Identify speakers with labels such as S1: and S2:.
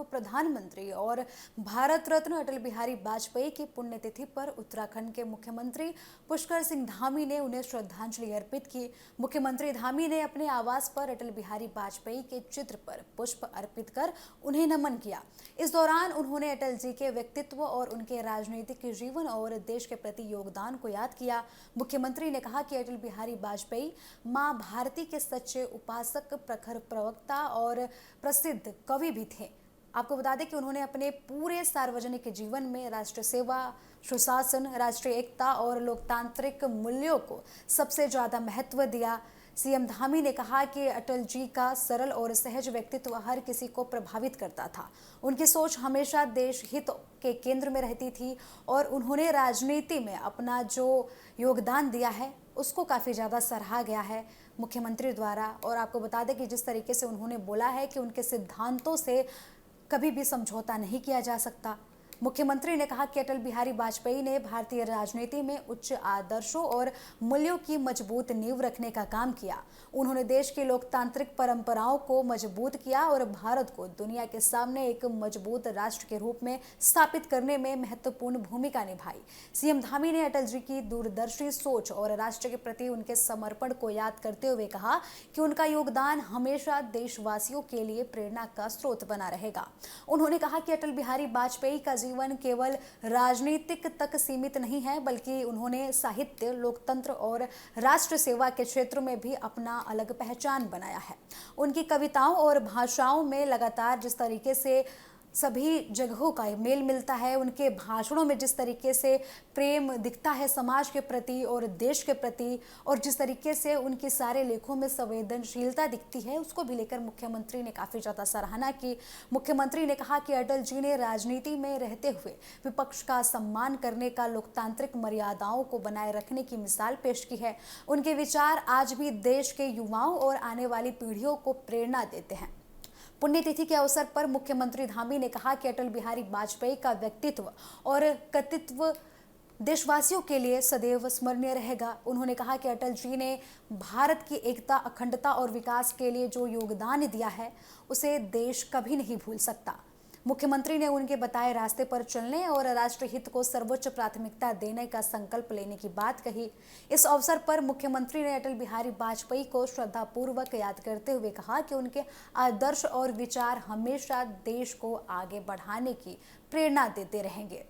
S1: प्रधानमंत्री और भारत रत्न अटल बिहारी वाजपेयी की पुण्यतिथि पर उत्तराखंड के मुख्यमंत्री पुष्कर सिंह धामी ने उन्हें श्रद्धांजलि अर्पित की। मुख्यमंत्री धामी ने अपने आवास पर अटल बिहारी वाजपेयी के चित्र पर पुष्प अर्पित कर उन्हें नमन किया। इस दौरान उन्होंने अटल जी के व्यक्तित्व और उनके राजनीतिक जीवन और देश के प्रति योगदान को याद किया। मुख्यमंत्री ने कहा कि अटल बिहारी वाजपेयी मां भारती के सच्चे उपासक, प्रखर प्रवक्ता और प्रसिद्ध कवि भी थे। आपको बता दें कि उन्होंने अपने पूरे सार्वजनिक जीवन में राष्ट्र सेवा, सुशासन, राष्ट्रीय एकता और लोकतांत्रिक मूल्यों को सबसे ज्यादा महत्व दिया। सीएम धामी ने कहा कि अटल जी का सरल और सहज व्यक्तित्व हर किसी को प्रभावित करता था। उनकी सोच हमेशा देश हित के केंद्र में रहती थी और उन्होंने राजनीति में अपना जो योगदान दिया है उसको काफ़ी ज़्यादा सराहा गया है मुख्यमंत्री द्वारा। और आपको बता दें कि जिस तरीके से उन्होंने बोला है कि उनके सिद्धांतों से कभी भी समझौता नहीं किया जा सकता। मुख्यमंत्री ने कहा कि अटल बिहारी वाजपेयी ने भारतीय राजनीति में उच्च आदर्शों और मूल्यों की मजबूत नींव रखने का काम किया। उन्होंने देश की लोकतांत्रिक परंपराओं को मजबूत किया और भारत को दुनिया के सामने एक मजबूत राष्ट्र के रूप में स्थापित करने में महत्वपूर्ण भूमिका निभाई। सीएम धामी ने अटल जी की दूरदर्शी सोच और राष्ट्र के प्रति उनके समर्पण को याद करते हुए कहा कि उनका योगदान हमेशा देशवासियों के लिए प्रेरणा का स्रोत बना रहेगा। उन्होंने कहा कि अटल बिहारी वाजपेयी का जीवन केवल राजनीतिक तक सीमित नहीं है, बल्कि उन्होंने साहित्य, लोकतंत्र और राष्ट्र सेवा के क्षेत्र में भी अपना अलग पहचान बनाया है। उनकी कविताओं और भाषाओं में लगातार जिस तरीके से सभी जगहों का मेल मिलता है, उनके भाषणों में जिस तरीके से प्रेम दिखता है समाज के प्रति और देश के प्रति, और जिस तरीके से उनके सारे लेखों में संवेदनशीलता दिखती है, उसको भी लेकर मुख्यमंत्री ने काफ़ी ज़्यादा सराहना की। मुख्यमंत्री ने कहा कि अटल जी ने राजनीति में रहते हुए विपक्ष का सम्मान करने का, लोकतांत्रिक मर्यादाओं को बनाए रखने की मिसाल पेश की है। उनके विचार आज भी देश के युवाओं और आने वाली पीढ़ियों को प्रेरणा देते हैं। पुण्यतिथि के अवसर पर मुख्यमंत्री धामी ने कहा कि अटल बिहारी वाजपेयी का व्यक्तित्व और कृतित्व देशवासियों के लिए सदैव स्मरणीय रहेगा। उन्होंने कहा कि अटल जी ने भारत की एकता, अखंडता और विकास के लिए जो योगदान दिया है उसे देश कभी नहीं भूल सकता। मुख्यमंत्री ने उनके बताए रास्ते पर चलने और राष्ट्रहित को सर्वोच्च प्राथमिकता देने का संकल्प लेने की बात कही। इस अवसर पर मुख्यमंत्री ने अटल बिहारी वाजपेयी को श्रद्धापूर्वक याद करते हुए कहा कि उनके आदर्श और विचार हमेशा देश को आगे बढ़ाने की प्रेरणा देते रहेंगे।